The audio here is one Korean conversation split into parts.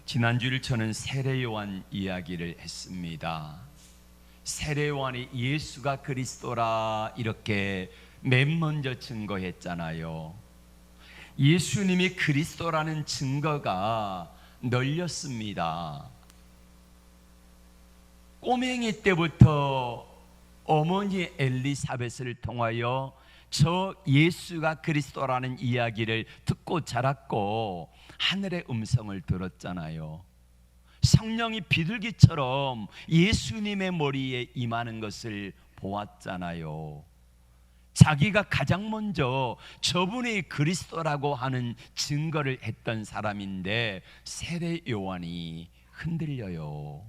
지난주일 저는 세례요한 이야기를 했습니다. 세례요한이 예수가 그리스도라 이렇게 맨 먼저 증거했잖아요. 예수님이 그리스도라는 증거가 널렸습니다. 꼬맹이 때부터 어머니 엘리사벳을 통하여 저 예수가 그리스도라는 이야기를 듣고 자랐고 하늘의 음성을 들었잖아요. 성령이 비둘기처럼 예수님의 머리에 임하는 것을 보았잖아요. 자기가 가장 먼저 저분이 그리스도라고 하는 증거를 했던 사람인데 세례 요한이 흔들려요.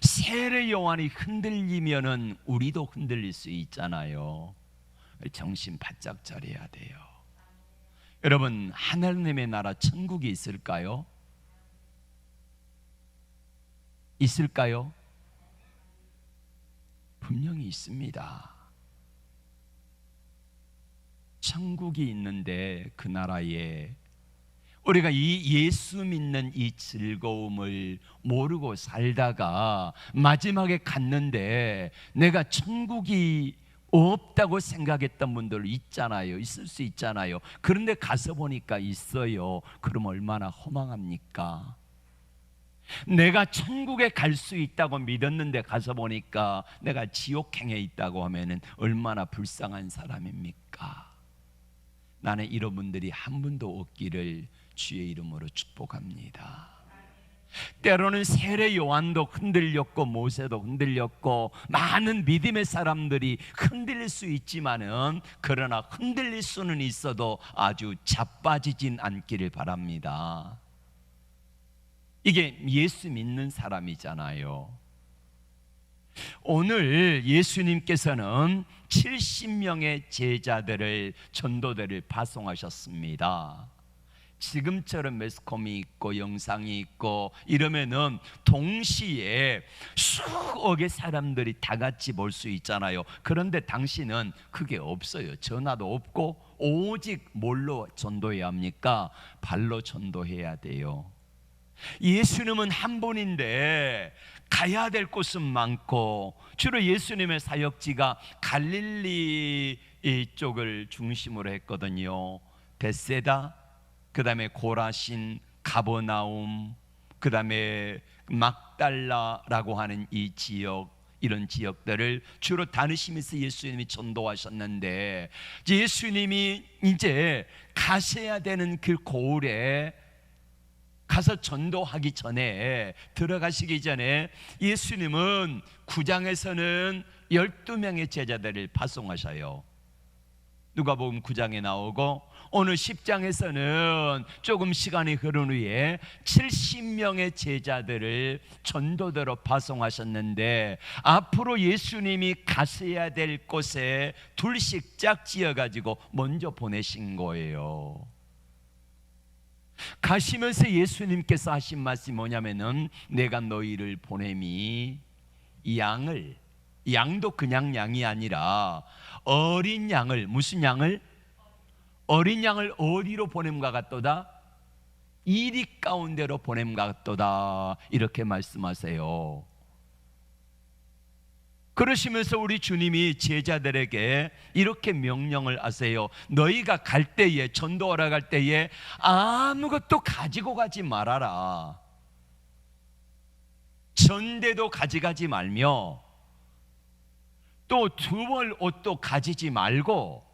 세례 요한이 흔들리면은 우리도 흔들릴 수 있잖아요. 정신 바짝 차려야 돼요. 여러분, 하나님의 나라 천국이 있을까요? 있을까요? 분명히 있습니다. 천국이 있는데 그 나라에 우리가 이 예수 믿는 이 즐거움을 모르고 살다가 마지막에 갔는데 내가 천국이 없다고 생각했던 분들 있잖아요. 있을 수 있잖아요. 그런데 가서 보니까 있어요. 그럼 얼마나 허망합니까? 내가 천국에 갈 수 있다고 믿었는데 가서 보니까 내가 지옥행에 있다고 하면은 얼마나 불쌍한 사람입니까? 나는 이런 분들이 한 분도 없기를 주의 이름으로 축복합니다. 때로는 세례 요한도 흔들렸고 모세도 흔들렸고 많은 믿음의 사람들이 흔들릴 수 있지만은 그러나 흔들릴 수는 있어도 아주 자빠지진 않기를 바랍니다. 이게 예수 믿는 사람이잖아요. 오늘 예수님께서는 70명의 제자들을 전도대를 파송하셨습니다. 지금처럼 매스컴이 있고 영상이 있고 이러면은 동시에 수억의 사람들이 다 같이 볼 수 있잖아요. 그런데 당시는 그게 없어요. 전화도 없고 오직 뭘로 전도해야 합니까? 발로 전도해야 돼요. 예수님은 한 분인데 가야 될 곳은 많고 주로 예수님의 사역지가 갈릴리 쪽을 중심으로 했거든요. 벳세다, 그 다음에 고라신, 가버나움, 그 다음에 막달라라고 하는 이 지역, 이런 지역들을 주로 다니시면서 예수님이 전도하셨는데 예수님이 이제 가셔야 되는 그 고을에 가서 전도하기 전에, 들어가시기 전에 예수님은 9장에서는 12명의 제자들을 파송하셔요. 누가복음 9장에 나오고 오늘 10장에서는 조금 시간이 흐른 후에 70명의 제자들을 전도대로 파송하셨는데 앞으로 예수님이 가셔야 될 곳에 둘씩 짝지어가지고 먼저 보내신 거예요. 가시면서 예수님께서 하신 말씀이 뭐냐면은 내가 너희를 보냄이 양도 그냥 양이 아니라 어린 양을, 무슨 양을? 어린 양을 어디로 보냄과 같도다? 이리 가운데로 보냄과 같도다, 이렇게 말씀하세요. 그러시면서 우리 주님이 제자들에게 이렇게 명령을 하세요. 너희가 갈 때에, 전도하러 갈 때에 아무것도 가지고 가지 말아라. 전대도 가져가지 말며 또 두벌 옷도 가지지 말고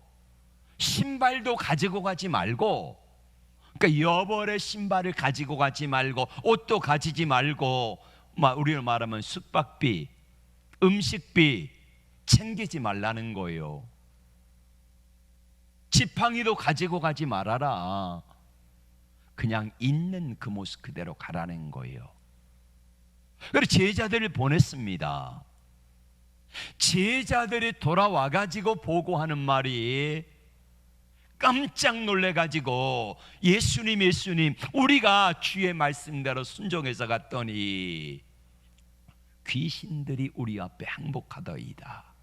신발도 가지고 가지 말고, 그러니까 여벌의 신발을 가지고 가지 말고 옷도 가지지 말고, 우리로 말하면 숙박비, 음식비 챙기지 말라는 거예요. 지팡이도 가지고 가지 말아라. 그냥 있는 그 모습 그대로 가라는 거예요. 그래서 제자들을 보냈습니다. 제자들이 돌아와 가지고 보고하는 말이 깜짝 놀래가지고 예수님 우리가 주의 말씀대로 순종해서 갔더니 귀신들이 우리 앞에 항복하더이다.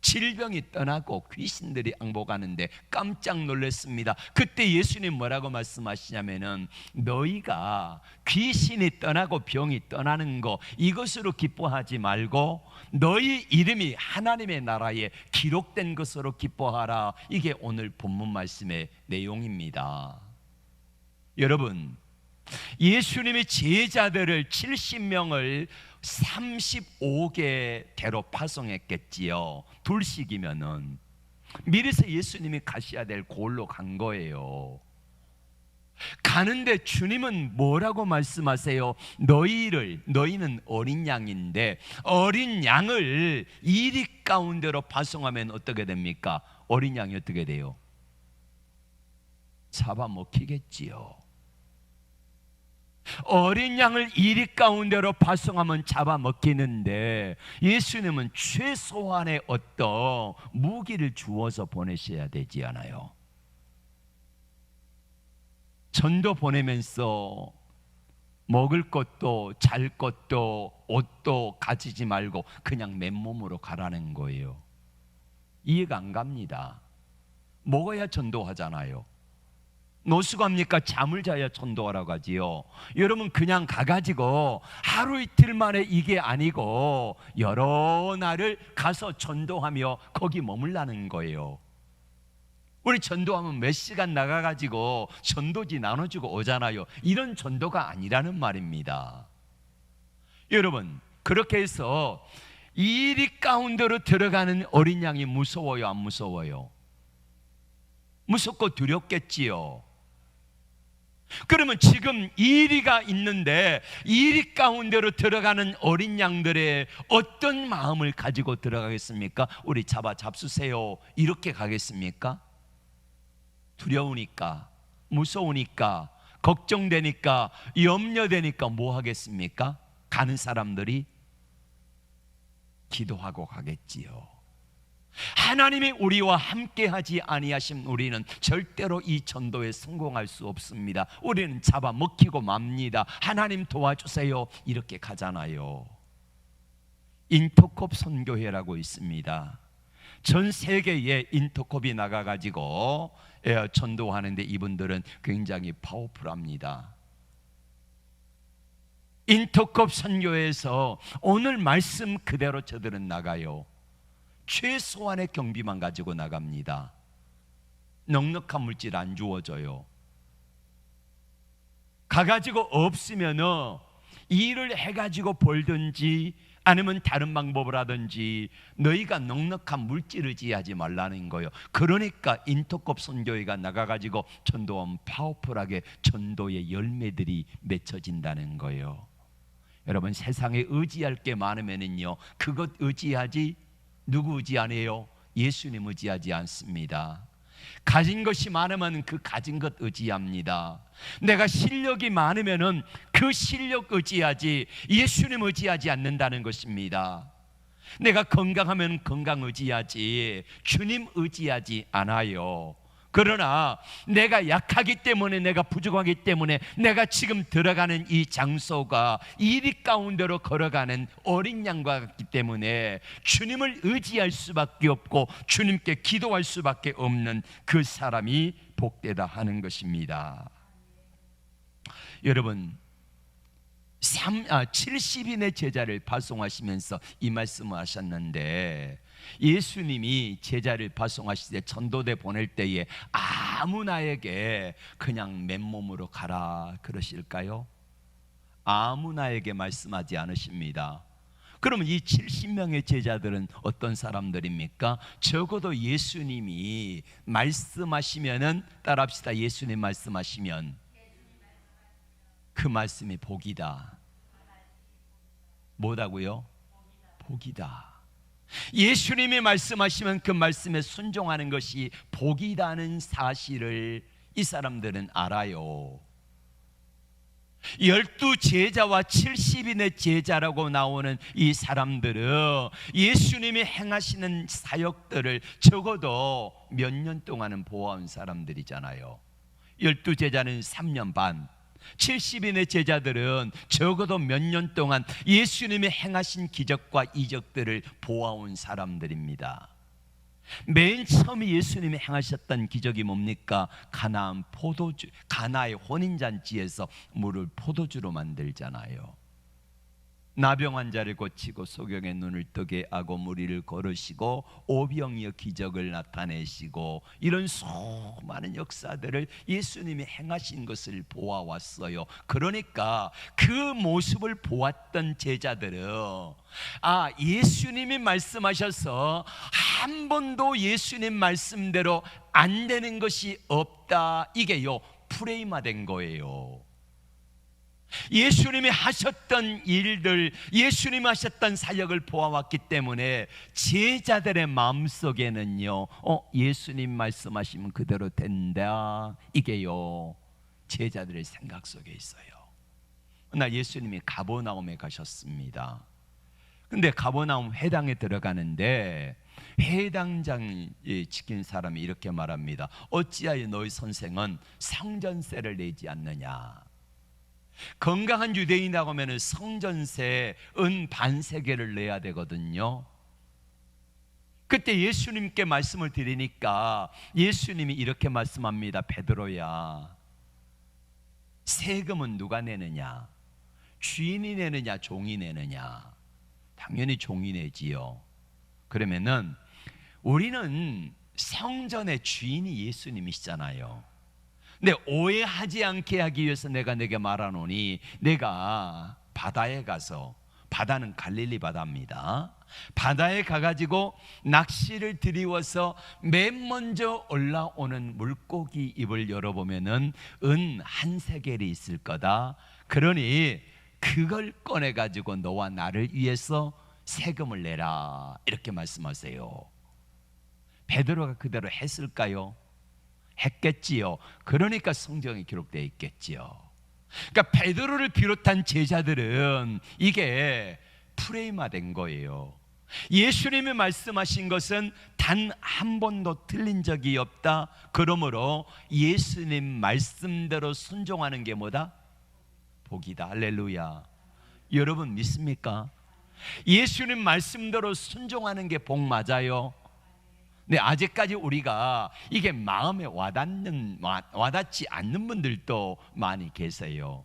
질병이 떠나고 귀신들이 항복하는데 깜짝 놀랐습니다. 그때 예수님 뭐라고 말씀하시냐면은 너희가 귀신이 떠나고 병이 떠나는 거 이것으로 기뻐하지 말고 너희 이름이 하나님의 나라에 기록된 것으로 기뻐하라. 이게 오늘 본문 말씀의 내용입니다. 여러분, 예수님이 제자들을 70명을 35개대로 파송했겠지요. 둘씩이면은 미리서 예수님이 가셔야 될 골로 간 거예요. 가는데 주님은 뭐라고 말씀하세요? 너희는 어린 양인데 어린 양을 이리 가운데로 파송하면 어떻게 됩니까? 어린 양이 어떻게 돼요? 잡아먹히겠지요. 어린 양을 이리 가운데로 파송하면 잡아먹히는데 예수님은 최소한의 어떤 무기를 주어서 보내셔야 되지 않아요? 전도 보내면서 먹을 것도 잘 것도 옷도 가지지 말고 그냥 맨몸으로 가라는 거예요. 이해가 안 갑니다. 먹어야 전도하잖아요. 노숙합니까? 잠을 자야 전도하라고 하지요. 여러분 그냥 가가지고 하루 이틀 만에 이게 아니고 여러 날을 가서 전도하며 거기 머물라는 거예요. 우리 전도하면 몇 시간 나가가지고 전도지 나눠주고 오잖아요. 이런 전도가 아니라는 말입니다. 여러분 그렇게 해서 이리 가운데로 들어가는 어린 양이 무서워요, 안 무서워요? 무섭고 두렵겠지요. 그러면 지금 이리가 있는데 이리 가운데로 들어가는 어린 양들의 어떤 마음을 가지고 들어가겠습니까? 우리 잡수세요 이렇게 가겠습니까? 두려우니까, 무서우니까, 걱정되니까, 염려되니까 뭐 하겠습니까? 가는 사람들이 기도하고 가겠지요. 하나님이 우리와 함께하지 아니하신 우리는 절대로 이 전도에 성공할 수 없습니다. 우리는 잡아먹히고 맙니다. 하나님 도와주세요 이렇게 가잖아요. 인터콥 선교회라고 있습니다. 전 세계에 인터콥이 나가가지고 전도하는데 이분들은 굉장히 파워풀합니다. 인터콥 선교회에서 오늘 말씀 그대로 저들은 나가요. 최소한의 경비만 가지고 나갑니다. 넉넉한 물질 안 주어져요. 가가지고 없으면은 일을 해가지고 벌든지 아니면 다른 방법을 하든지 너희가 넉넉한 물질을 의지하지 말라는 거예요. 그러니까 인터콥 선교회가 나가가지고 전도하면 파워풀하게 전도의 열매들이 맺혀진다는 거예요. 여러분 세상에 의지할 게 많으면은요 그것 의지하지 누구 의지 안 해요? 예수님 의지하지 않습니다. 가진 것이 많으면 그 가진 것 의지합니다. 내가 실력이 많으면 그 실력 의지하지 예수님 의지하지 않는다는 것입니다. 내가 건강하면 건강 의지하지 주님 의지하지 않아요. 그러나 내가 약하기 때문에 내가 부족하기 때문에 내가 지금 들어가는 이 장소가 이리 가운데로 걸어가는 어린 양과 같기 때문에 주님을 의지할 수밖에 없고 주님께 기도할 수밖에 없는 그 사람이 복되다 하는 것입니다. 여러분 70인의 제자를 발송하시면서 이 말씀을 하셨는데 예수님이 제자를 발송하실 때 전도대 보낼 때에 아무나에게 그냥 맨몸으로 가라 그러실까요? 아무나에게 말씀하지 않으십니다. 그러면 이 70명의 제자들은 어떤 사람들입니까? 적어도 예수님이 말씀하시면은 따라합시다. 예수님 말씀하시면 그 말씀이 복이다. 뭐다고요? 복이다. 예수님이 말씀하시면 그 말씀에 순종하는 것이 복이라는 사실을 이 사람들은 알아요. 12 제자와 70인의 제자라고 나오는 이 사람들은 예수님이 행하시는 사역들을 적어도 몇 년 동안은 보아온 사람들이잖아요. 12 제자는 3년 반, 70인의 제자들은 적어도 몇 년 동안 예수님이 행하신 기적과 이적들을 보아온 사람들입니다. 맨 처음에 예수님이 행하셨던 기적이 뭡니까? 가나의 혼인잔치에서 물을 포도주로 만들잖아요. 나병 환자를 고치고 소경의 눈을 뜨게 하고 무리를 걸으시고 오병이어 기적을 나타내시고 이런 수많은 역사들을 예수님이 행하신 것을 보아왔어요. 그러니까 그 모습을 보았던 제자들은 예수님이 말씀하셔서 한 번도 예수님 말씀대로 안 되는 것이 없다, 이게요 프레임화된 거예요. 예수님이 하셨던 일들, 예수님이 하셨던 사역을 보아왔기 때문에 제자들의 마음속에는요 예수님 말씀하시면 그대로 된다, 이게요 제자들의 생각 속에 있어요. 그러나 예수님이 가버나움에 가셨습니다. 근데 가버나움 회당에 들어가는데 회당장이 지킨 사람이 이렇게 말합니다. 어찌하여 너희 선생은 성전세를 내지 않느냐. 건강한 유대인이라고 하면 성전세 은 반세겔을 내야 되거든요. 그때 예수님께 말씀을 드리니까 예수님이 이렇게 말씀합니다. 베드로야, 세금은 누가 내느냐? 주인이 내느냐 종이 내느냐? 당연히 종이 내지요. 그러면은 우리는 성전의 주인이 예수님이시잖아요. 근데 오해하지 않게 하기 위해서 내가 내게 말하노니, 내가 바다에 가서, 바다는 갈릴리 바다입니다. 바다에 가가지고 낚시를 들이워서 맨 먼저 올라오는 물고기 입을 열어보면은 은 한 세겔이 있을 거다. 그러니 그걸 꺼내가지고 너와 나를 위해서 세금을 내라, 이렇게 말씀하세요. 베드로가 그대로 했을까요? 했겠지요. 그러니까 성경에 기록되어 있겠지요. 그러니까 베드로를 비롯한 제자들은 이게 프레임화된 거예요. 예수님이 말씀하신 것은 단 한 번도 틀린 적이 없다. 그러므로 예수님 말씀대로 순종하는 게 뭐다? 복이다. 할렐루야. 여러분 믿습니까? 예수님 말씀대로 순종하는 게 복 맞아요? 네, 아직까지 우리가 이게 마음에 와닿지 않는 분들도 많이 계세요.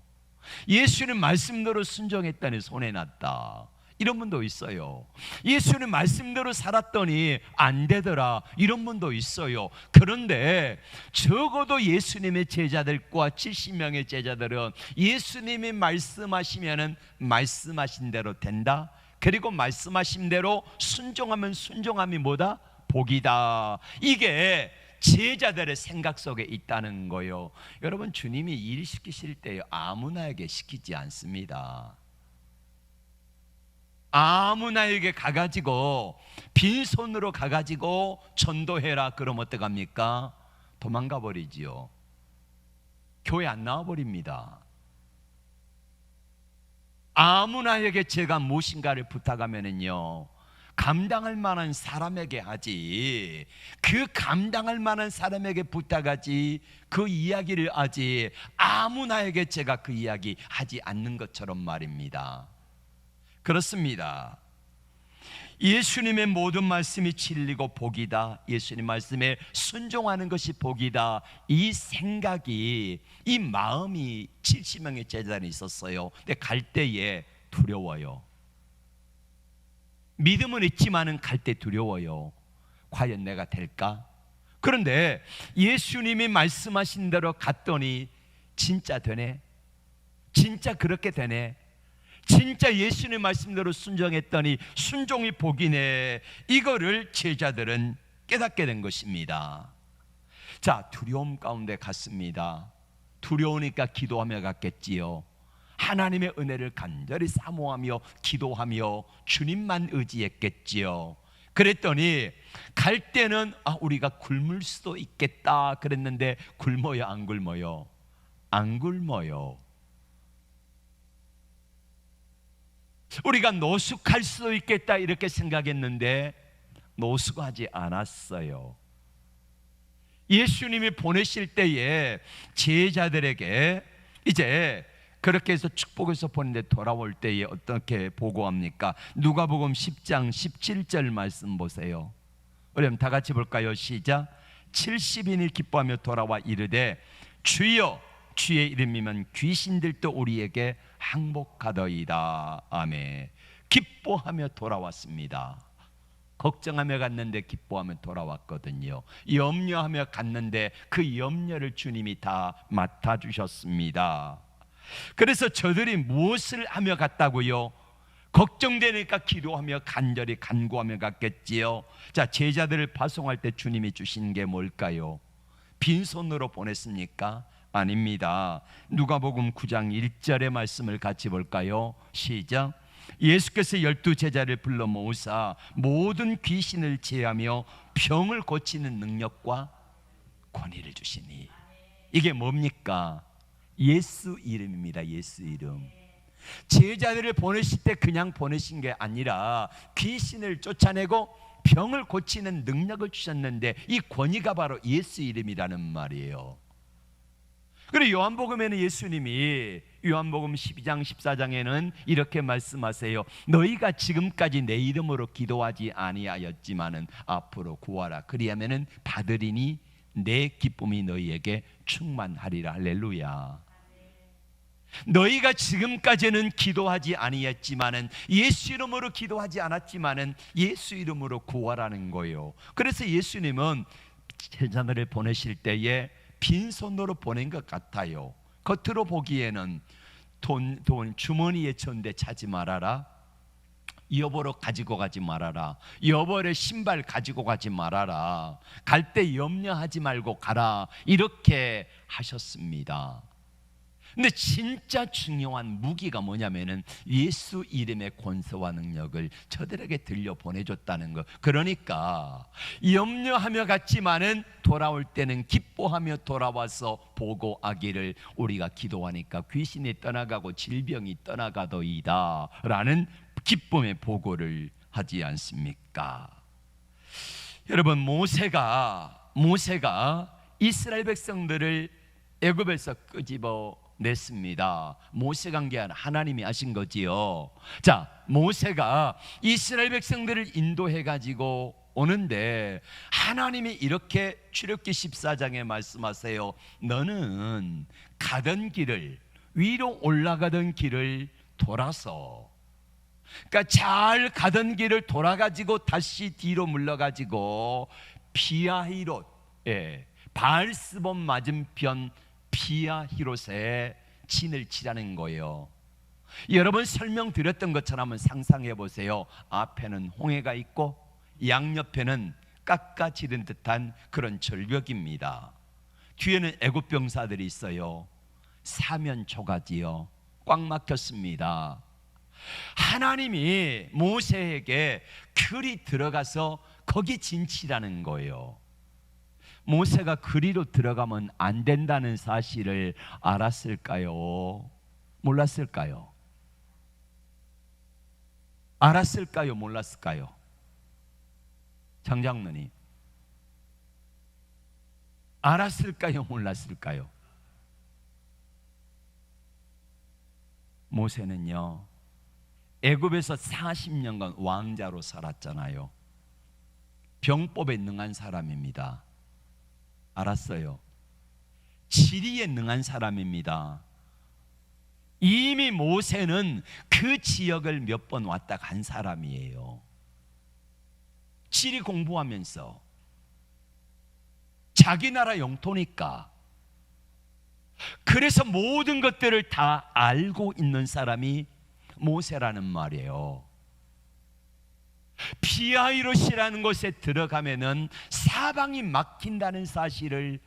예수님 말씀대로 순종했더니 손해났다, 이런 분도 있어요. 예수님 말씀대로 살았더니 안 되더라, 이런 분도 있어요. 그런데 적어도 예수님의 제자들과 70명의 제자들은 예수님이 말씀하시면은 말씀하신 대로 된다. 그리고 말씀하신 대로 순종하면 순종함이 뭐다? 복이다. 이게 제자들의 생각 속에 있다는 거요. 여러분, 주님이 일 시키실 때 아무나에게 시키지 않습니다. 아무나에게 가가지고 빈손으로 가가지고 전도해라 그럼 어떡합니까? 도망가 버리지요. 교회 안 나와 버립니다. 아무나에게 제가 무엇인가를 부탁하면은요, 감당할 만한 사람에게 하지, 그 감당할 만한 사람에게 부탁하지, 그 이야기를 하지, 아무나에게 제가 그 이야기 하지 않는 것처럼 말입니다. 그렇습니다. 예수님의 모든 말씀이 진리고 복이다, 예수님 말씀에 순종하는 것이 복이다, 이 생각이, 이 마음이 70명의 제자들이 있었어요. 근데 갈 때에 두려워요. 믿음은 있지만은 갈 때 두려워요. 과연 내가 될까? 그런데 예수님이 말씀하신 대로 갔더니 진짜 되네, 진짜 그렇게 되네, 진짜 예수님 말씀대로 순종했더니 순종이 복이네, 이거를 제자들은 깨닫게 된 것입니다. 자, 두려움 가운데 갔습니다. 두려우니까 기도하며 갔겠지요. 하나님의 은혜를 간절히 사모하며 기도하며 주님만 의지했겠지요. 그랬더니 갈 때는 우리가 굶을 수도 있겠다 그랬는데 굶어요, 안 굶어요? 안 굶어요. 우리가 노숙할 수도 있겠다 이렇게 생각했는데 노숙하지 않았어요. 예수님이 보내실 때에 제자들에게 이제 그렇게 해서 축복해서 보는데 돌아올 때에 어떻게 보고합니까? 누가복음 10장 17절 말씀 보세요. 우리 다 같이 볼까요? 시작. 70인이 기뻐하며 돌아와 이르되 주여 주의 이름이면 귀신들도 우리에게 항복하더이다. 아멘. 기뻐하며 돌아왔습니다. 걱정하며 갔는데 기뻐하며 돌아왔거든요. 염려하며 갔는데 그 염려를 주님이 다 맡아주셨습니다. 그래서 저들이 무엇을 하며 갔다고요? 걱정되니까 기도하며 간절히 간구하며 갔겠지요. 자, 제자들을 파송할 때 주님이 주신 게 뭘까요? 빈손으로 보냈습니까? 아닙니다. 누가복음 9장 1절의 말씀을 같이 볼까요? 시작. 예수께서 12 제자를 불러 모으사 모든 귀신을 제하며 병을 고치는 능력과 권위를 주시니. 이게 뭡니까? 예수 이름입니다. 예수 이름. 제자들을 보내실 때 그냥 보내신 게 아니라 귀신을 쫓아내고 병을 고치는 능력을 주셨는데 이 권위가 바로 예수 이름이라는 말이에요. 그리고 요한복음에는 예수님이 요한복음 12장 14장에는 이렇게 말씀하세요. 너희가 지금까지 내 이름으로 기도하지 아니하였지만은 앞으로 구하라. 그리하면은 받으리니 내 기쁨이 너희에게 충만하리라. 할렐루야. 너희가 지금까지는 기도하지 아니했지만은 예수 이름으로 기도하지 않았지만은 예수 이름으로 구하라는 거예요. 그래서 예수님은 제자들을 보내실 때에 빈손으로 보낸 것 같아요. 겉으로 보기에는 돈 주머니에 쳤는데 차지 말아라. 여보로 가지고 가지 말아라. 여보의 신발 가지고 가지 말아라. 갈 때 염려하지 말고 가라. 이렇게 하셨습니다. 근데 진짜 중요한 무기가 뭐냐면은 예수 이름의 권세와 능력을 저들에게 들려 보내줬다는 것. 그러니까 염려하며 갔지만은 돌아올 때는 기뻐하며 돌아와서 보고하기를 우리가 기도하니까 귀신이 떠나가고 질병이 떠나가더이다 라는 기쁨의 보고를 하지 않습니까? 여러분, 모세가 이스라엘 백성들을 애굽에서 끄집어 냈습니다. 모세가 한 게 아니라 하나님이 하신 거지요. 자, 모세가 이스라엘 백성들을 인도해 가지고 오는데 하나님이 이렇게 출애굽기 14장에 말씀하세요. 너는 가던 길을, 위로 올라가던 길을 돌아서, 그러니까 잘 가던 길을 돌아가지고 다시 뒤로 물러가지고 피하히롯, 바알스본 맞은편 피하히롯에 진을 치라는 거예요. 여러분 설명드렸던 것처럼 한번 상상해 보세요. 앞에는 홍해가 있고 양옆에는 깎아지른 듯한 그런 절벽입니다. 뒤에는 애굽 병사들이 있어요. 사면 초가지요. 꽉 막혔습니다. 하나님이 모세에게 그리 들어가서 거기 진치라는 거예요. 모세가 그리로 들어가면 안 된다는 사실을 알았을까요? 몰랐을까요? 알았을까요? 몰랐을까요? 장장로님, 알았을까요? 몰랐을까요? 모세는요, 애굽에서 40년간 왕자로 살았잖아요. 병법에 능한 사람입니다. 알았어요. 지리에 능한 사람입니다. 이미 모세는 그 지역을 몇 번 왔다 간 사람이에요. 지리 공부하면서 자기 나라 영토니까. 그래서 모든 것들을 다 알고 있는 사람이 모세라는 말이에요. 피하히롯이라는 곳에 들어가면은 사방이 막힌다는 사실을,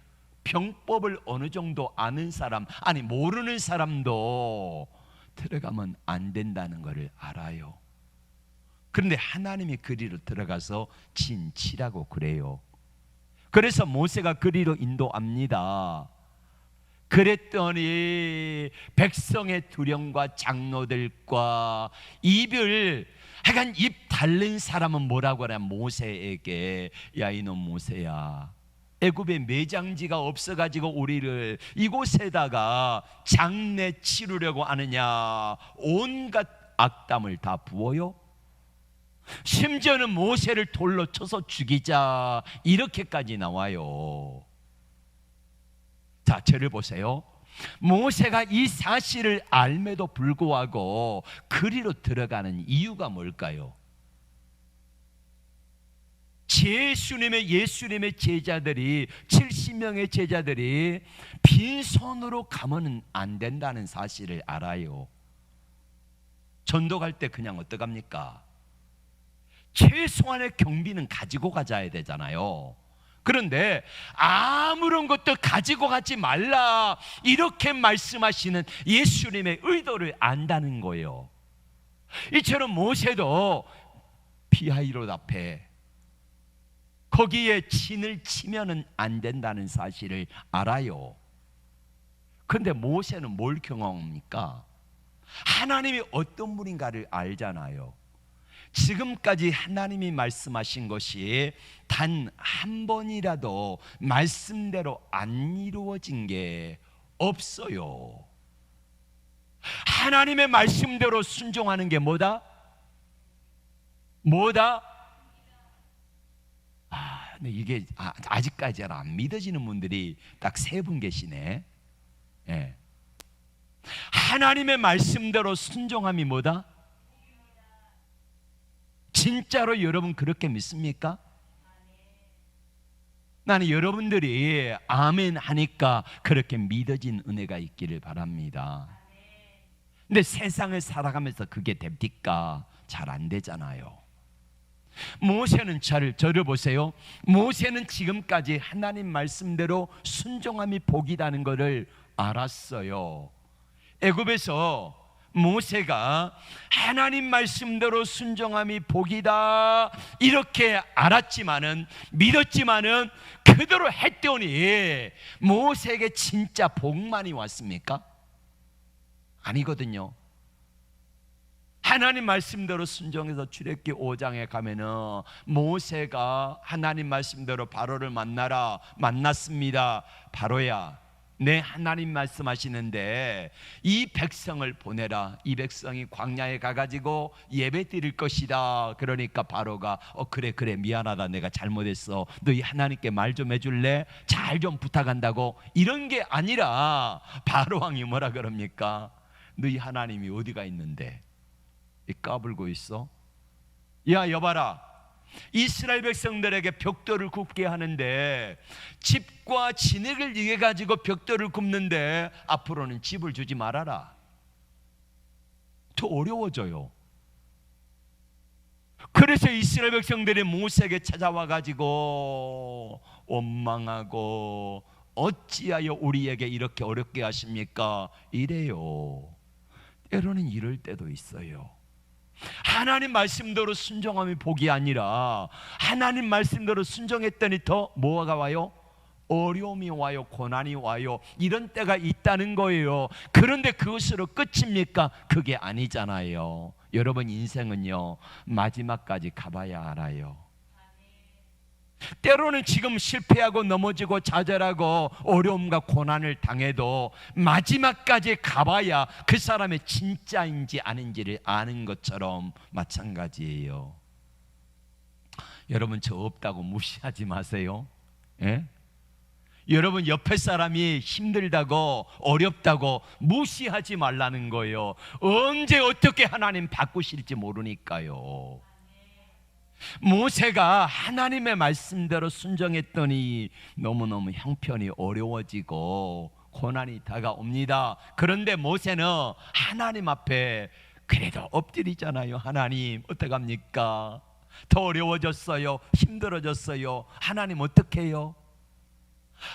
병법을 어느 정도 아는 사람, 아니 모르는 사람도 들어가면 안 된다는 것을 알아요. 그런데 하나님이 그리로 들어가서 진치라고 그래요. 그래서 모세가 그리로 인도합니다. 그랬더니 백성의 두령과 장로들과 하여간 입 달린 사람은 뭐라고 하냐, 모세에게 야 이놈 모세야, 애굽에 매장지가 없어가지고 우리를 이곳에다가 장례 치르려고 하느냐, 온갖 악담을 다 부어요. 심지어는 모세를 돌로 쳐서 죽이자 이렇게까지 나와요. 자, 저를 보세요. 모세가 이 사실을 알매도 불구하고 그리로 들어가는 이유가 뭘까요? 예수님의 제자들이 70명의 제자들이 빈손으로 가면 안 된다는 사실을 알아요. 전도 갈 때 그냥 어떡합니까? 최소한의 경비는 가지고 가야 되잖아요. 그런데 아무런 것도 가지고 가지 말라 이렇게 말씀하시는 예수님의 의도를 안다는 거예요. 이처럼 모세도 피하이롯 앞에 거기에 진을 치면은 안 된다는 사실을 알아요. 그런데 모세는 뭘 경험합니까? 하나님이 어떤 분인가를 알잖아요. 지금까지 하나님이 말씀하신 것이 단 한 번이라도 말씀대로 안 이루어진 게 없어요. 하나님의 말씀대로 순종하는 게 뭐다? 근데 이게 아직까지 안 믿어지는 분들이 딱 3분 계시네. 예. 하나님의 말씀대로 순종함이 뭐다? 진짜로 여러분 그렇게 믿습니까? 나는 여러분들이 아멘 하니까 그렇게 믿어진 은혜가 있기를 바랍니다. 근데 세상을 살아가면서 그게 됩니까? 잘 안 되잖아요. 모세는 저를 보세요. 모세는 지금까지 하나님 말씀대로 순종함이 복이라는 것을 알았어요. 애굽에서 모세가 하나님 말씀대로 순종함이 복이다 이렇게 알았지만은 믿었지만은 그대로 했더니 모세에게 진짜 복만이 왔습니까? 아니거든요. 하나님 말씀대로 순종해서 출애굽기 5장에 가면은 모세가 하나님 말씀대로 바로를 만났습니다. 바로야, 내 하나님 말씀하시는데 이 백성을 보내라. 이 백성이 광야에 가가지고 예배 드릴 것이다. 그러니까 바로가 그래 미안하다, 내가 잘못했어, 너희 하나님께 말 좀 해줄래? 잘 좀 부탁한다고. 이런 게 아니라 바로 왕이 뭐라 그럽니까? 너희 하나님이 어디가 있는데 까불고 있어? 야, 여봐라, 이스라엘 백성들에게 벽돌을 굽게 하는데 집과 진흙을 이겨 가지고 벽돌을 굽는데 앞으로는 집을 주지 말아라. 더 어려워져요. 그래서 이스라엘 백성들이 모세에게 찾아와 가지고 원망하고 어찌하여 우리에게 이렇게 어렵게 하십니까? 이래요. 때로는 이럴 때도 있어요. 하나님 말씀대로 순종함이 복이 아니라 하나님 말씀대로 순종했더니 더 뭐가 와요? 어려움이 와요. 고난이 와요. 이런 때가 있다는 거예요. 그런데 그것으로 끝입니까? 그게 아니잖아요. 여러분, 인생은요 마지막까지 가봐야 알아요. 때로는 지금 실패하고 넘어지고 좌절하고 어려움과 고난을 당해도 마지막까지 가봐야 그 사람의 진짜인지 아닌지를 아는 것처럼 마찬가지예요. 여러분, 저 없다고 무시하지 마세요. 예? 여러분, 옆에 사람이 힘들다고 어렵다고 무시하지 말라는 거예요. 언제 어떻게 하나님 바꾸실지 모르니까요. 모세가 하나님의 말씀대로 순종했더니 너무너무 형편이 어려워지고 고난이 다가옵니다. 그런데 모세는 하나님 앞에 그래도 엎드리잖아요. 하나님, 어떡합니까? 더 어려워졌어요. 힘들어졌어요. 하나님, 어떡해요?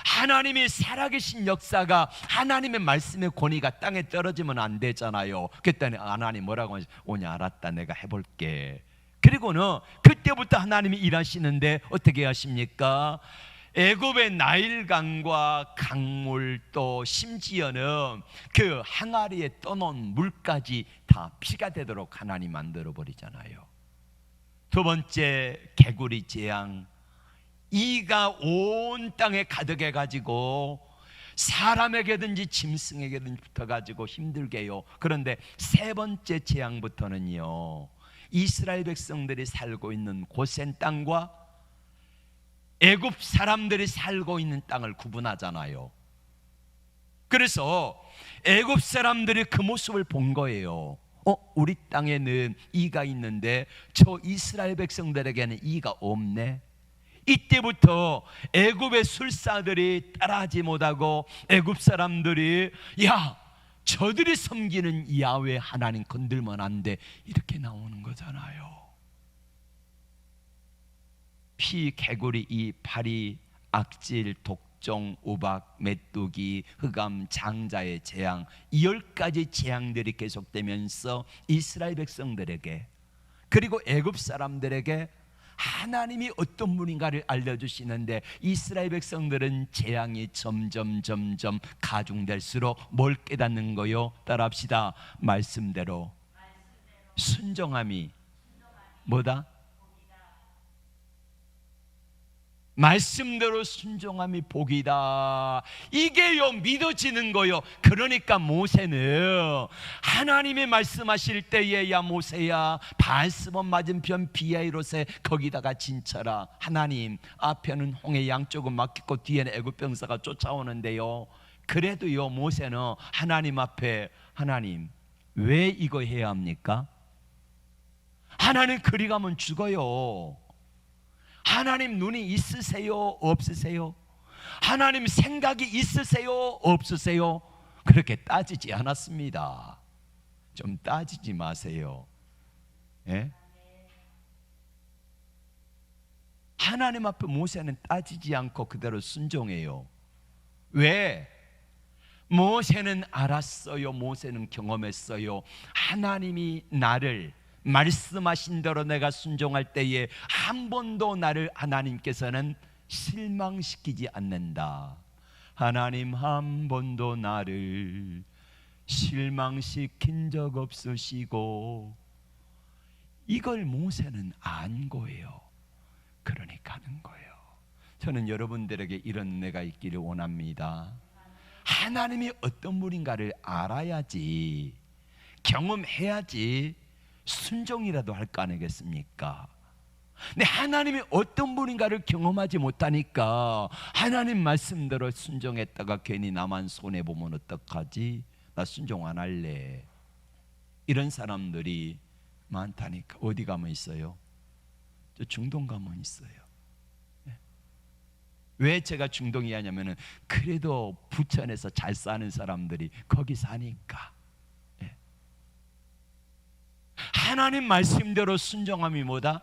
하나님이 살아계신 역사가 하나님의 말씀의 권위가 땅에 떨어지면 안 되잖아요. 그랬더니 하나님 뭐라고 오냐, 알았다, 내가 해볼게. 그리고는 그때부터 하나님이 일하시는데 어떻게 하십니까? 애굽의 나일강과 강물, 또 심지어는 그 항아리에 떠놓은 물까지 다 피가 되도록 하나님 만들어 버리잖아요. 두 번째, 개구리 재앙. 이가 온 땅에 가득해 가지고 사람에게든지 짐승에게든지 붙어 가지고 힘들게 해요. 그런데 세 번째 재앙부터는요, 이스라엘 백성들이 살고 있는 고센 땅과 애굽 사람들이 살고 있는 땅을 구분하잖아요. 그래서 애굽 사람들이 그 모습을 본 거예요. 우리 땅에는 이가 있는데 저 이스라엘 백성들에게는 이가 없네. 이때부터 애굽의 술사들이 따라하지 못하고 애굽 사람들이 야, 저들이 섬기는 야훼 하나님 건들면 안 돼, 이렇게 나오는 거잖아요. 피, 개구리, 이, 파리, 악질, 독종, 우박, 메뚜기, 흑암, 장자의 재앙, 이 10가지 재앙들이 계속되면서 이스라엘 백성들에게 그리고 애굽 사람들에게 하나님이 어떤 분인가를 알려주시는데, 이스라엘 백성들은 재앙이 점점 가중될수록 뭘 깨닫는 거요? 따라합시다. 말씀대로 순종함이 뭐다? 말씀대로 순종함이 복이다. 이게요 믿어지는 거요. 그러니까 모세는 하나님이 말씀하실 때에 야 모세야 바알스몬 맞은편 비아이롯에 거기다가 진쳐라. 하나님 앞에는 홍해 양쪽은 막혔고 뒤에는 애굽 병사가 쫓아오는데요, 그래도요 모세는 하나님 앞에 하나님 왜 이거 해야 합니까? 하나님 그리 가면 죽어요. 하나님 눈이 있으세요? 없으세요? 하나님 생각이 있으세요? 없으세요? 그렇게 따지지 않았습니다. 좀 따지지 마세요. 예? 하나님 앞에 모세는 따지지 않고 그대로 순종해요. 왜? 모세는 알았어요. 모세는 경험했어요. 하나님이 나를 말씀하신 대로 내가 순종할 때에 한 번도 나를 하나님께서는 실망시키지 않는다. 하나님 한 번도 나를 실망시킨 적 없으시고, 이걸 모세는 안 거예요. 그러니까 하는 거예요. 저는 여러분들에게 이런 은혜가 있기를 원합니다. 하나님이 어떤 분인가를 알아야지, 경험해야지 순종이라도 할 거 아니겠습니까? 근데 하나님이 어떤 분인가를 경험하지 못하니까 하나님 말씀대로 순종했다가 괜히 나만 손해보면 어떡하지? 나 순종 안 할래. 이런 사람들이 많다니까. 어디 가면 있어요? 저 중동 가면 있어요. 왜 제가 중동이 하냐면은 그래도 부천에서 잘 사는 사람들이 거기 사니까. 하나님 말씀대로 순종함이 뭐다?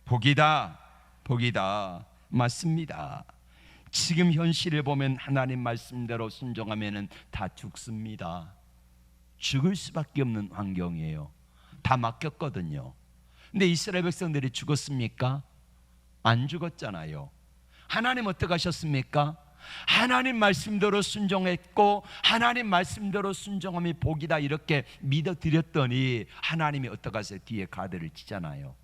복이다. 복이다. 맞습니다. 지금 현실을 보면 하나님 말씀대로 순종하면은 다 죽습니다. 죽을 수밖에 없는 환경이에요. 다 막혔거든요. 근데 이스라엘 백성들이 죽었습니까? 안 죽었잖아요. 하나님 어떻게 하셨습니까? 하나님 말씀대로 순종했고 하나님 말씀대로 순종함이 복이다 이렇게 믿어드렸더니 하나님이 어떻게 하세요? 뒤에 가드를 치잖아요.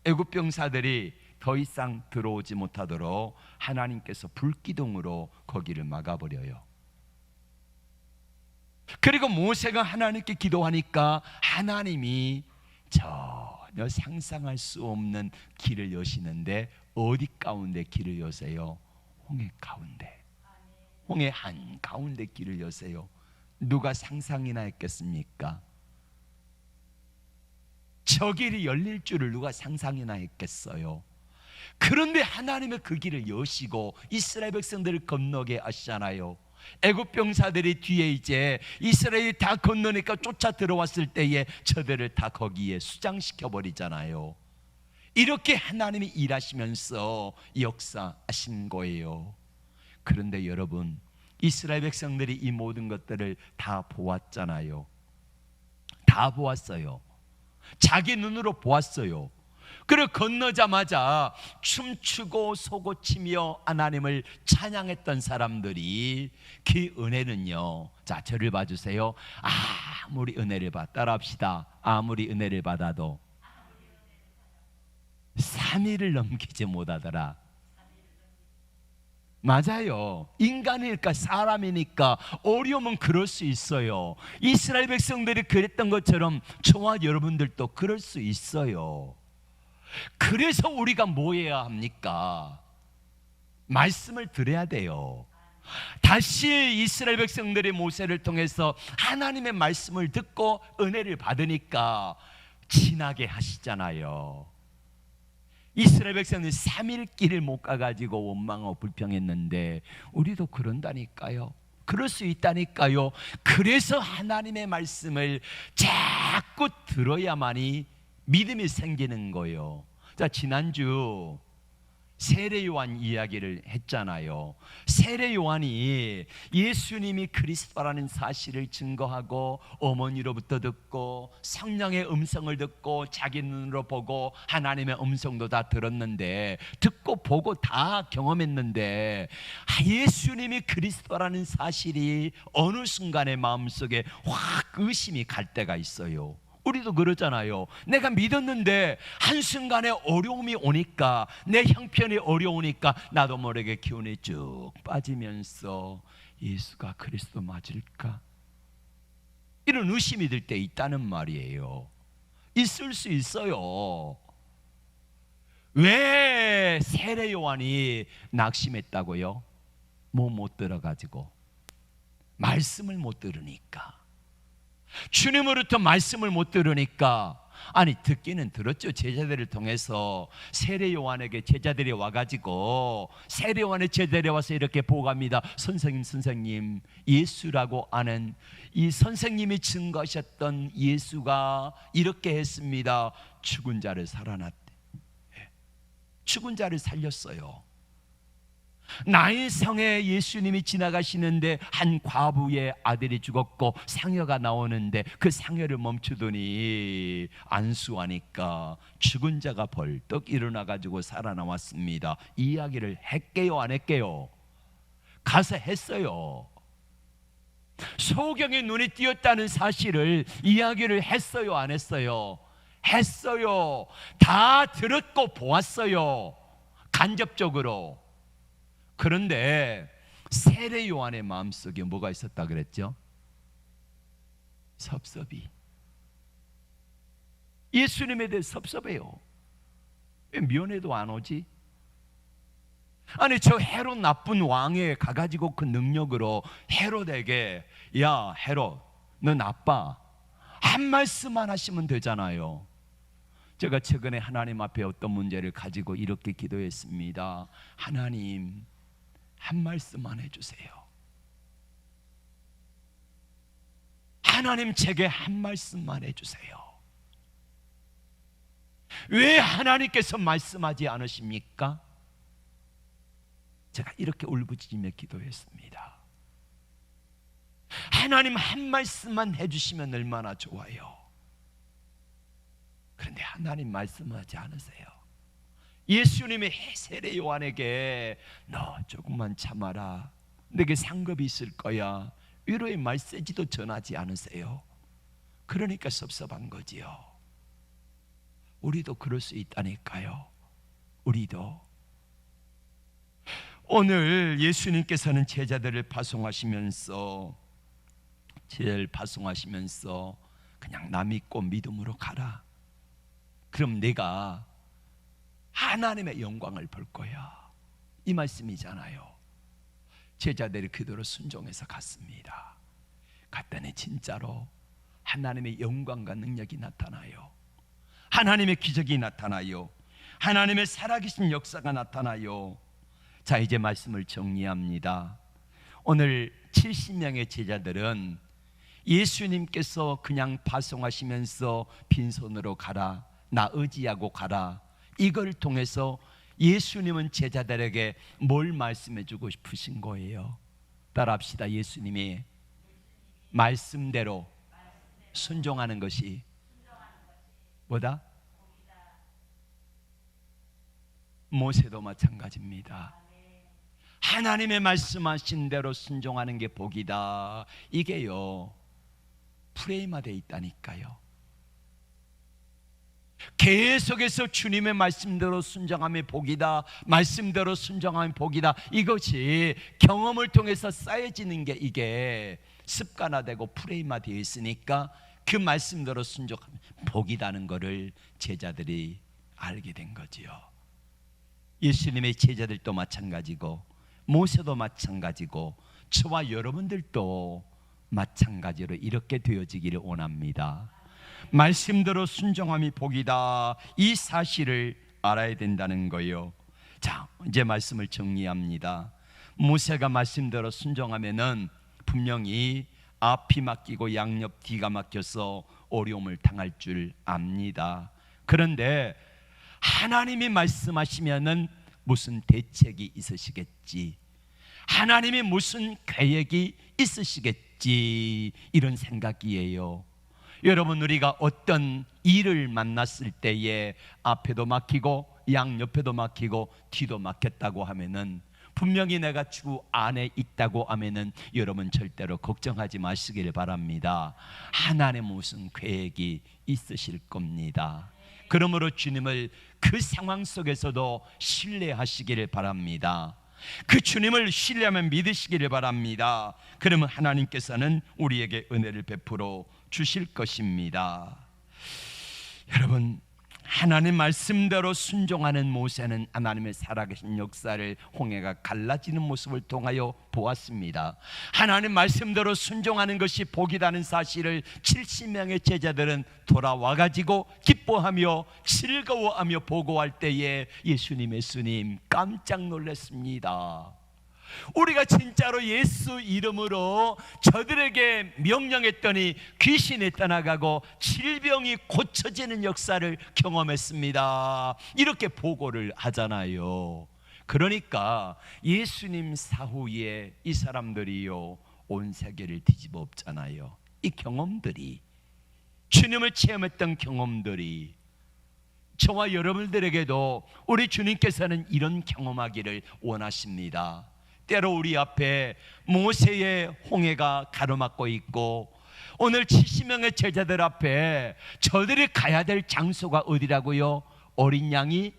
애굽 병사들이 더 이상 들어오지 못하도록 하나님께서 불기둥으로 거기를 막아버려요. 그리고 모세가 하나님께 기도하니까 하나님이 전혀 상상할 수 없는 길을 여시는데, 어디 가운데 길을 여세요? 홍해 가운데. 홍해 한가운데 길을 여세요. 누가 상상이나 했겠습니까? 저 길이 열릴 줄을 누가 상상이나 했겠어요? 그런데 하나님의 그 길을 여시고 이스라엘 백성들을 건너게 하시잖아요. 애굽 병사들이 뒤에 이제 이스라엘이 다 건너니까 쫓아 들어왔을 때에 저들을 다 거기에 수장시켜 버리잖아요. 이렇게 하나님이 일하시면서 역사하신 거예요. 그런데 여러분, 이스라엘 백성들이 이 모든 것들을 다 보았잖아요. 다 보았어요. 자기 눈으로 보았어요. 그리고 건너자마자 춤추고 소고치며 하나님을 찬양했던 사람들이 그 은혜는요, 자 저를 봐주세요. 아무리 은혜를 따라합시다. 아무리 은혜를 받아도 3일을 넘기지 못하더라. 맞아요. 인간이니까, 사람이니까 어려우면 그럴 수 있어요. 이스라엘 백성들이 그랬던 것처럼 저와 여러분들도 그럴 수 있어요. 그래서 우리가 뭐 해야 합니까? 말씀을 들어야 돼요. 다시 이스라엘 백성들이 모세를 통해서 하나님의 말씀을 듣고 은혜를 받으니까 지나게 하시잖아요. 이스라엘 백성은 3일 길을 못 가가지고 원망하고 불평했는데 우리도 그런다니까요. 그럴 수 있다니까요. 그래서 하나님의 말씀을 자꾸 들어야만이 믿음이 생기는 거예요. 자, 지난주 세례 요한 이야기를 했잖아요. 세례 요한이 예수님이 그리스도라는 사실을 증거하고 어머니로부터 듣고 성령의 음성을 듣고 자기 눈으로 보고 하나님의 음성도 다 들었는데, 듣고 보고 다 경험했는데 예수님이 그리스도라는 사실이 어느 순간에 마음속에 확 의심이 갈 때가 있어요. 우리도 그러잖아요. 내가 믿었는데 한순간에 어려움이 오니까, 내 형편이 어려우니까 나도 모르게 기운이 쭉 빠지면서 예수가 그리스도 맞을까? 이런 의심이 들 때 있다는 말이에요. 있을 수 있어요. 왜 세례 요한이 낙심했다고요? 못 들어가지고 말씀을 못 들으니까. 주님으로부터 말씀을 못 들으니까. 아니, 듣기는 들었죠. 제자들을 통해서 세례 요한에게 제자들이 와가지고, 세례 요한의 제자들이 와서 이렇게 보고합니다. 선생님, 예수라고 아는 이 선생님이 증거하셨던 예수가 이렇게 했습니다. 죽은 자를 살아났대. 죽은 자를 살렸어요. 나인성에 예수님이 지나가시는데 한 과부의 아들이 죽었고 상여가 나오는데 그 상여를 멈추더니 안수하니까 죽은 자가 벌떡 일어나가지고 살아나왔습니다. 이 이야기를 했게요, 안 했게요? 가서 했어요. 소경의 눈이 띄었다는 사실을 이야기를 했어요, 안 했어요? 했어요. 다 들었고 보았어요, 간접적으로. 그런데 세례 요한의 마음속에 뭐가 있었다 그랬죠? 섭섭이. 예수님에 대해 섭섭해요. 왜 면회도 안 오지? 아니, 저 헤롯 나쁜 왕에 가가지고 그 능력으로 헤롯에게, 야 헤롯, 너 나빠, 한 말씀만 하시면 되잖아요. 제가 최근에 하나님 앞에 어떤 문제를 가지고 이렇게 기도했습니다. 하나님, 한 말씀만 해주세요. 하나님, 제게 한 말씀만 해주세요. 왜 하나님께서 말씀하지 않으십니까? 제가 이렇게 울부짖으며 기도했습니다. 하나님, 한 말씀만 해주시면 얼마나 좋아요. 그런데 하나님 말씀하지 않으세요. 예수님의 세례 요한에게 너 조금만 참아라, 내게 상급이 있을 거야, 위로의 메시지도 전하지 않으세요. 그러니까 섭섭한 거지요. 우리도 그럴 수 있다니까요. 우리도. 오늘 예수님께서는 제자들을 파송하시면서 그냥 나 믿고 믿음으로 가라. 그럼 내가 하나님의 영광을 볼 거야, 이 말씀이잖아요. 제자들이 그대로 순종해서 갔습니다. 갔더니 진짜로 하나님의 영광과 능력이 나타나요. 하나님의 기적이 나타나요. 하나님의 살아계신 역사가 나타나요. 자, 이제 말씀을 정리합니다. 오늘 70명의 제자들은 예수님께서 그냥 파송하시면서 빈손으로 가라, 나 의지하고 가라, 이걸 통해서 예수님은 제자들에게 뭘 말씀해 주고 싶으신 거예요? 따라합시다. 예수님이 말씀대로 순종하는 것이 뭐다? 모세도 마찬가지입니다. 하나님의 말씀하신 대로 순종하는 게 복이다. 이게요, 프레임화되어 있다니까요. 계속해서 주님의 말씀대로 순종함이 복이다, 말씀대로 순종함이 복이다. 이것이 경험을 통해서 쌓여지는 게 이게 습관화되고 프레임화되어 있으니까 그 말씀대로 순종하면 복이라는 것을 제자들이 알게 된 거지요. 예수님의 제자들도 마찬가지고 모세도 마찬가지고 저와 여러분들도 마찬가지로 이렇게 되어지기를 원합니다. 말씀대로 순종함이 복이다, 이 사실을 알아야 된다는 거예요. 자, 이제 말씀을 정리합니다. 모세가 말씀대로 순종하면은 분명히 앞이 막히고 양옆 뒤가 막혀서 어려움을 당할 줄 압니다. 그런데 하나님이 말씀하시면은 무슨 대책이 있으시겠지, 하나님이 무슨 계획이 있으시겠지, 이런 생각이에요. 여러분, 우리가 어떤 일을 만났을 때에 앞에도 막히고 양옆에도 막히고 뒤도 막혔다고 하면은 분명히 내가 주 안에 있다고 하면은 여러분 절대로 걱정하지 마시길 바랍니다. 하나님 무슨 계획이 있으실 겁니다. 그러므로 주님을 그 상황 속에서도 신뢰하시기를 바랍니다. 그 주님을 신뢰하면 믿으시기를 바랍니다. 그러면 하나님께서는 우리에게 은혜를 베풀어 주실 것입니다. 여러분, 하나님 말씀대로 순종하는 모세는 하나님의 살아계신 역사를 홍해가 갈라지는 모습을 통하여 보았습니다. 하나님 말씀대로 순종하는 것이 복이라는 사실을 70명의 제자들은 돌아와 가지고 기뻐하며 즐거워하며 보고할 때에 예수님 깜짝 놀랐습니다. 우리가 진짜로 예수 이름으로 저들에게 명령했더니 귀신이 떠나가고 질병이 고쳐지는 역사를 경험했습니다. 이렇게 보고를 하잖아요. 그러니까 예수님 사후에 이 사람들이요 온 세계를 뒤집어 엎잖아요. 이 경험들이, 주님을 체험했던 경험들이 저와 여러분들에게도 우리 주님께서는 이런 경험하기를 원하십니다. 때로 우리 앞에 모세의 홍해가 가로막고 있고 오늘 70명의 제자들 앞에 저들이 가야 될 장소가 어디라고요? 어린 양이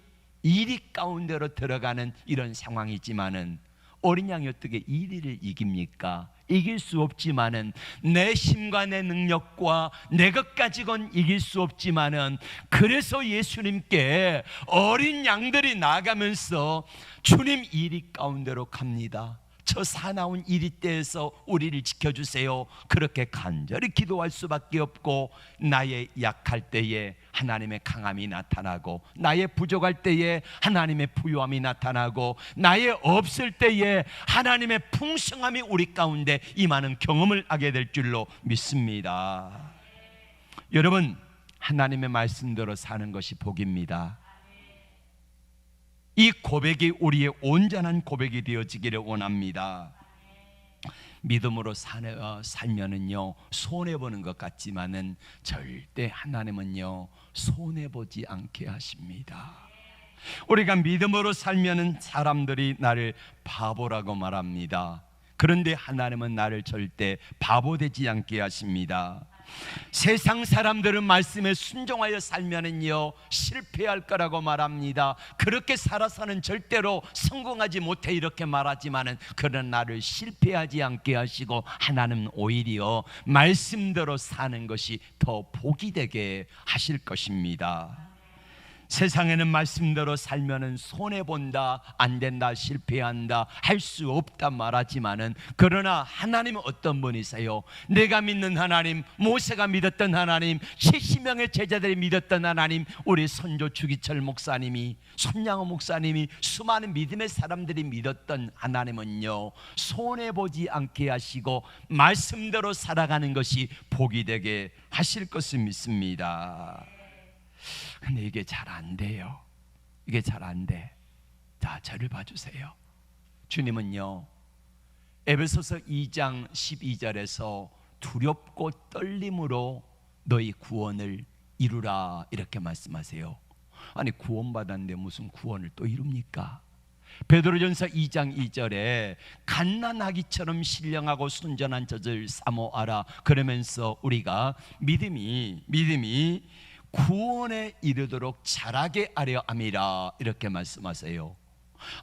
이리 가운데로 들어가는 이런 상황이지만은 어린 양이 어떻게 이리를 이깁니까? 이길 수 없지만은 내 힘과 내 능력과 내 것 가지고는 이길 수 없지만은 그래서 예수님께 어린 양들이 나가면서 주님 이리 가운데로 갑니다. 저 사나운 이리때에서 우리를 지켜주세요. 그렇게 간절히 기도할 수밖에 없고 나의 약할 때에 하나님의 강함이 나타나고 나의 부족할 때에 하나님의 부요함이 나타나고 나의 없을 때에 하나님의 풍성함이 우리 가운데 임하는 경험을 하게 될 줄로 믿습니다. 여러분, 하나님의 말씀대로 사는 것이 복입니다. 이 고백이 우리의 온전한 고백이 되어지기를 원합니다. 믿음으로 살면은요 손해보는 것 같지만은 절대 하나님은요 손해보지 않게 하십니다. 우리가 믿음으로 살면은 사람들이 나를 바보라고 말합니다. 그런데 하나님은 나를 절대 바보되지 않게 하십니다. 세상 사람들은 말씀에 순종하여 살면은요 실패할 거라고 말합니다. 그렇게 살아서는 절대로 성공하지 못해 이렇게 말하지만은 그런 나를 실패하지 않게 하시고 하나님은 오히려 말씀대로 사는 것이 더 복이 되게 하실 것입니다. 세상에는 말씀대로 살면은 손해본다, 안 된다, 실패한다, 할 수 없다 말하지만은 그러나 하나님은 어떤 분이세요? 내가 믿는 하나님, 모세가 믿었던 하나님, 70명의 제자들이 믿었던 하나님, 우리 선조 주기철 목사님이, 손양호 목사님이, 수많은 믿음의 사람들이 믿었던 하나님은요 손해보지 않게 하시고 말씀대로 살아가는 것이 복이 되게 하실 것을 믿습니다. 근데 이게 잘 안 돼요. 이게 잘 안 돼. 자, 저를 봐주세요. 주님은요 에베소서 2장 12절에서 두렵고 떨림으로 너희 구원을 이루라 이렇게 말씀하세요. 아니 구원받았는데 무슨 구원을 또 이룹니까? 베드로전서 2장 2절에 갓난아기처럼 신령하고 순전한 젖을 사모하라 그러면서 우리가 믿음이 구원에 이르도록 자라게 하려 함이라 이렇게 말씀하세요.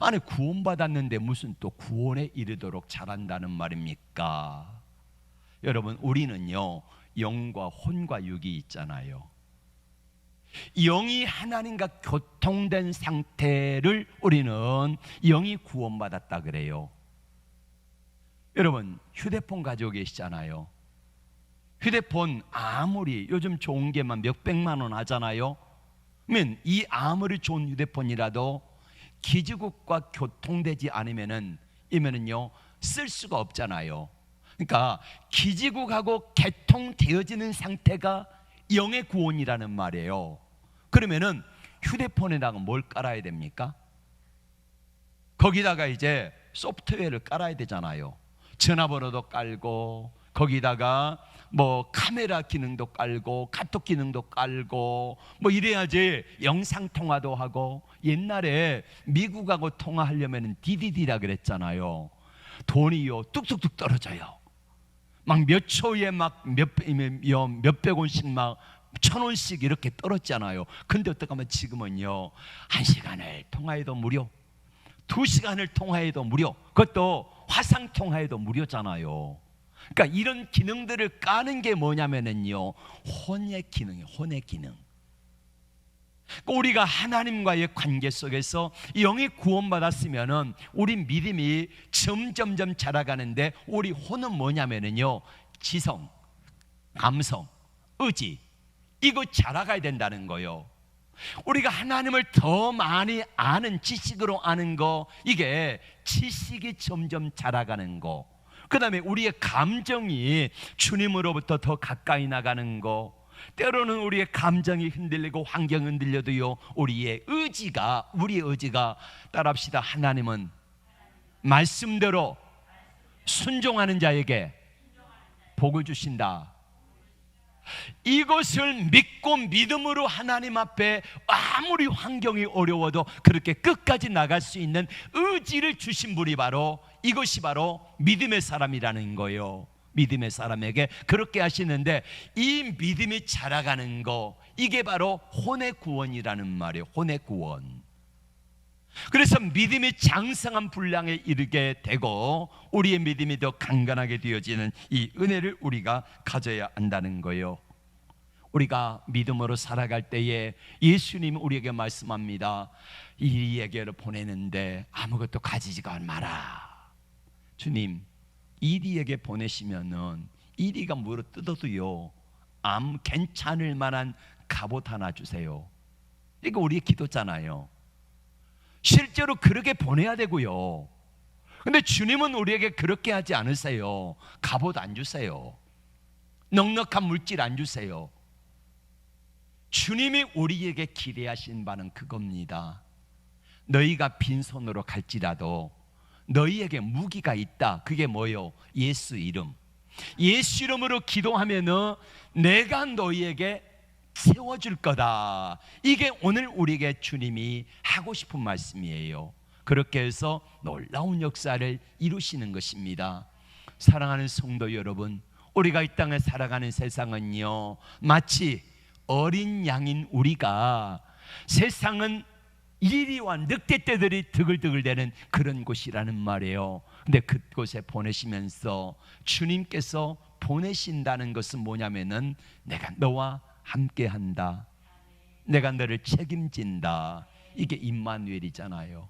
아니 구원받았는데 무슨 또 구원에 이르도록 자란다는 말입니까? 여러분 우리는요 영과 혼과 육이 있잖아요. 영이 하나님과 교통된 상태를 우리는 영이 구원받았다 그래요. 여러분 휴대폰 가지고 계시잖아요. 휴대폰 아무리 요즘 좋은 게만 몇백만 원 하잖아요. 그러면 이 아무리 좋은 휴대폰이라도 기지국과 교통되지 않으면은 이면은요 쓸 수가 없잖아요. 그러니까 기지국하고 개통되어지는 상태가 영의 구원이라는 말이에요. 그러면은 휴대폰에다가 뭘 깔아야 됩니까? 거기다가 이제 소프트웨어를 깔아야 되잖아요. 전화번호도 깔고 거기다가 뭐 카메라 기능도 깔고 카톡 기능도 깔고 뭐 이래야지 영상 통화도 하고. 옛날에 미국하고 통화하려면 DDD라 그랬잖아요. 돈이요 뚝뚝뚝 떨어져요. 막 몇 초에 막 몇백 원씩 막 1,000원씩 이렇게 떨었잖아요. 근데 어떡하면 지금은요 1시간을 통화해도 무료, 2시간을 통화해도 무료, 그것도 화상 통화해도 무료잖아요. 그러니까 이런 기능들을 까는 게 뭐냐면은요 혼의 기능이에요. 혼의 기능. 우리가 하나님과의 관계 속에서 영이 구원받았으면은 우리 믿음이 점점점 자라가는데 우리 혼은 뭐냐면은요 지성, 감성, 의지 이거 자라가야 된다는 거예요. 우리가 하나님을 더 많이 아는 지식으로 아는 거 이게 지식이 점점 자라가는 거. 그 다음에 우리의 감정이 주님으로부터 더 가까이 나가는 거. 때로는 우리의 감정이 흔들리고 환경이 흔들려도요 우리의 의지가 따라합시다. 하나님은 말씀대로 순종하는 자에게 복을 주신다. 이것을 믿고 믿음으로 하나님 앞에 아무리 환경이 어려워도 그렇게 끝까지 나갈 수 있는 의지를 주신 분이 바로 이것이 바로 믿음의 사람이라는 거예요. 믿음의 사람에게 그렇게 하시는데 이 믿음이 자라가는 거 이게 바로 혼의 구원이라는 말이에요. 혼의 구원. 그래서 믿음이 장성한 분량에 이르게 되고 우리의 믿음이 더 강건하게 되어지는 이 은혜를 우리가 가져야 한다는 거예요. 우리가 믿음으로 살아갈 때에 예수님이 우리에게 말씀합니다. 이리에게를 보내는데 아무것도 가지지가 마라. 주님 이리에게 보내시면은 이리가 물어 뜯어도요 괜찮을 만한 갑옷 하나 주세요. 이거 우리의 기도잖아요. 실제로 그렇게 보내야 되고요. 근데 주님은 우리에게 그렇게 하지 않으세요. 갑옷 안 주세요. 넉넉한 물질 안 주세요. 주님이 우리에게 기대하신 바는 그겁니다. 너희가 빈손으로 갈지라도 너희에게 무기가 있다. 그게 뭐예요? 예수 이름. 예수 이름으로 기도하면은 내가 너희에게 세워줄 거다. 이게 오늘 우리에게 주님이 하고 싶은 말씀이에요. 그렇게 해서 놀라운 역사를 이루시는 것입니다. 사랑하는 성도 여러분, 우리가 이 땅에 살아가는 세상은요 마치 어린 양인 우리가 세상은 이리와 늑대떼들이 드글드글대는 그런 곳이라는 말이에요. 근데 그곳에 보내시면서 주님께서 보내신다는 것은 뭐냐면은 내가 너와 함께한다, 내가 너를 책임진다. 이게 임마누엘이잖아요.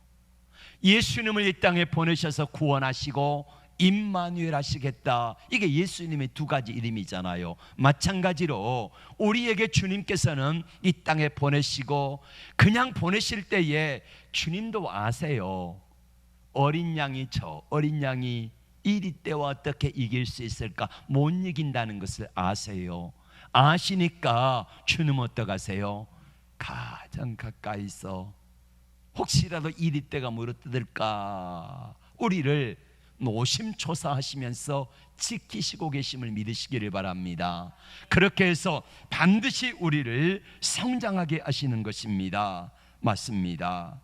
예수님을 이 땅에 보내셔서 구원하시고 임마누엘 하시겠다. 이게 예수님의 두 가지 이름이잖아요. 마찬가지로 우리에게 주님께서는 이 땅에 보내시고 그냥 보내실 때에 주님도 아세요. 어린 양이 이리 때와 어떻게 이길 수 있을까? 못 이긴다는 것을 아세요. 아시니까 주님은 어떡하세요? 가장 가까이서 혹시라도 이리 때가 물어뜯을까 우리를 노심초사하시면서 지키시고 계심을 믿으시기를 바랍니다. 그렇게 해서 반드시 우리를 성장하게 하시는 것입니다. 맞습니다.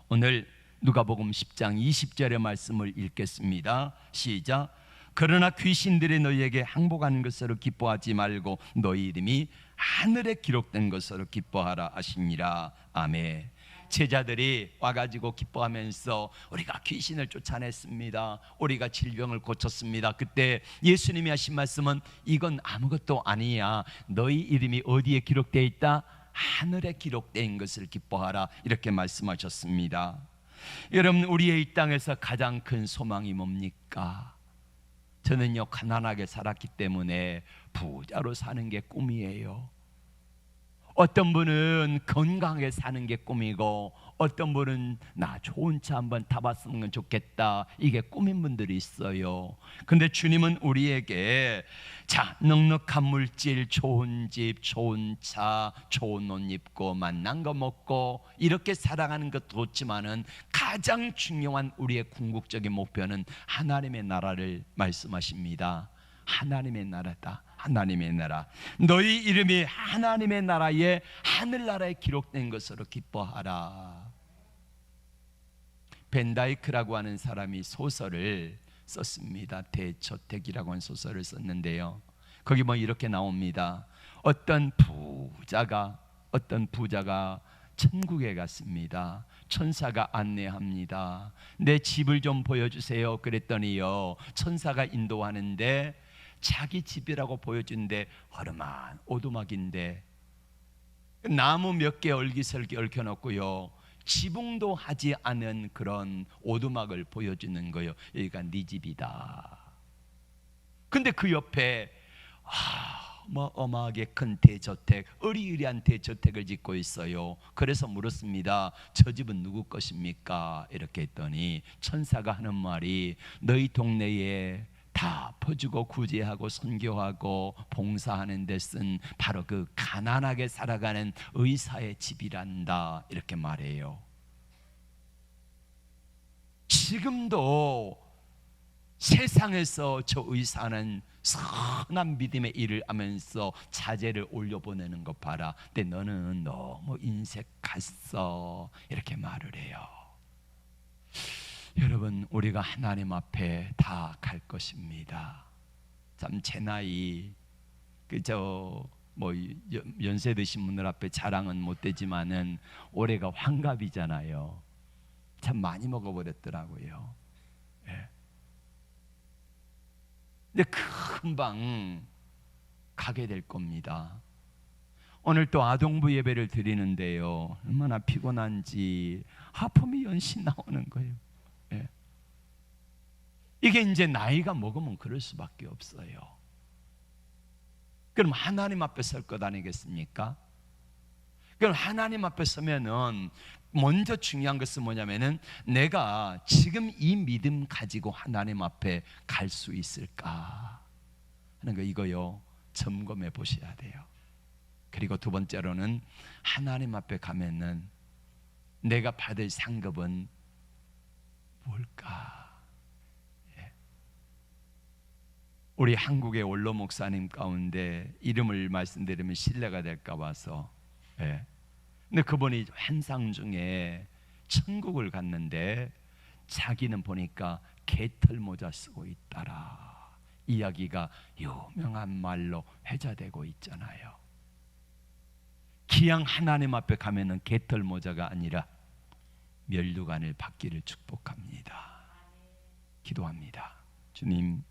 오늘 누가복음 10장 20절의 말씀을 읽겠습니다. 시작. 그러나 귀신들이 너희에게 항복하는 것으로 기뻐하지 말고 너희 이름이 하늘에 기록된 것으로 기뻐하라 하시니라. 아멘. 제자들이 와가지고 기뻐하면서 우리가 귀신을 쫓아냈습니다, 우리가 질병을 고쳤습니다. 그때 예수님이 하신 말씀은 이건 아무것도 아니야. 너희 이름이 어디에 기록되어 있다? 하늘에 기록된 것을 기뻐하라, 이렇게 말씀하셨습니다. 여러분, 우리의 이 땅에서 가장 큰 소망이 뭡니까? 저는요, 가난하게 살았기 때문에 부자로 사는 게 꿈이에요. 어떤 분은 건강하게 사는 게 꿈이고, 어떤 분은 나 좋은 차 한번 타봤으면 좋겠다, 이게 꿈인 분들이 있어요. 근데 주님은 우리에게 자, 넉넉한 물질, 좋은 집, 좋은 차, 좋은 옷 입고 맛난 거 먹고 이렇게 살아가는 것도 좋지만은 가장 중요한 우리의 궁극적인 목표는 하나님의 나라를 말씀하십니다. 하나님의 나라다. 하나님의 나라. 너희 이름이 하나님의 나라에, 하늘나라에 기록된 것으로 기뻐하라. 벤다이크라고 하는 사람이 소설을 썼습니다. 대저택이라고 하는 소설을 썼는데요, 거기 뭐 이렇게 나옵니다. 어떤 부자가 천국에 갔습니다. 천사가 안내합니다. 내 집을 좀 보여주세요. 그랬더니요, 천사가 인도하는데 자기 집이라고 보여주는데 허름한 오두막인데 나무 몇 개 얼기설기 얽혀놓고요, 지붕도 하지 않은 그런 오두막을 보여주는 거예요. 여기가 네 집이다. 근데 그 옆에 어마어마하게 큰 대저택, 으리으리한 대저택을 짓고 있어요. 그래서 물었습니다. 저 집은 누구 것입니까? 이렇게 했더니 천사가 하는 말이, 너희 동네에 다 퍼주고 구제하고 선교하고 봉사하는 데 쓴 바로 그 가난하게 살아가는 의사의 집이란다, 이렇게 말해요. 지금도 세상에서 저 의사는 선한 믿음의 일을 하면서 자재를 올려보내는 것 봐라. 근데 너는 너무 인색했어, 이렇게 말을 해요. 여러분, 우리가 하나님 앞에 다 갈 것입니다. 참 제 나이 연세 드신 분들 앞에 자랑은 못 되지만은 올해가 환갑이잖아요. 참 많이 먹어버렸더라고요. 예. 근데 금방 가게 될 겁니다. 오늘 또 아동부 예배를 드리는데요, 얼마나 피곤한지 하품이 연신 나오는 거예요. 예. 이게 이제 나이가 먹으면 그럴 수밖에 없어요. 그럼 하나님 앞에 설 것 아니겠습니까? 그럼 하나님 앞에 서면은 먼저 중요한 것은 뭐냐면은 내가 지금 이 믿음 가지고 하나님 앞에 갈 수 있을까 하는 거, 이거요 점검해 보셔야 돼요. 그리고 두 번째로는 하나님 앞에 가면은 내가 받을 상급은 뭘까? 우리 한국의 원로 목사님 가운데 이름을 말씀드리면 신뢰가 될까 봐서, 근데 그분이 환상 중에 천국을 갔는데 자기는 보니까 개털 모자 쓰고 있더라. 이야기가 유명한 말로 회자되고 있잖아요. 기왕 하나님 앞에 가면은 개털 모자가 아니라 면류관을 받기를 축복합니다. 기도합니다. 주님,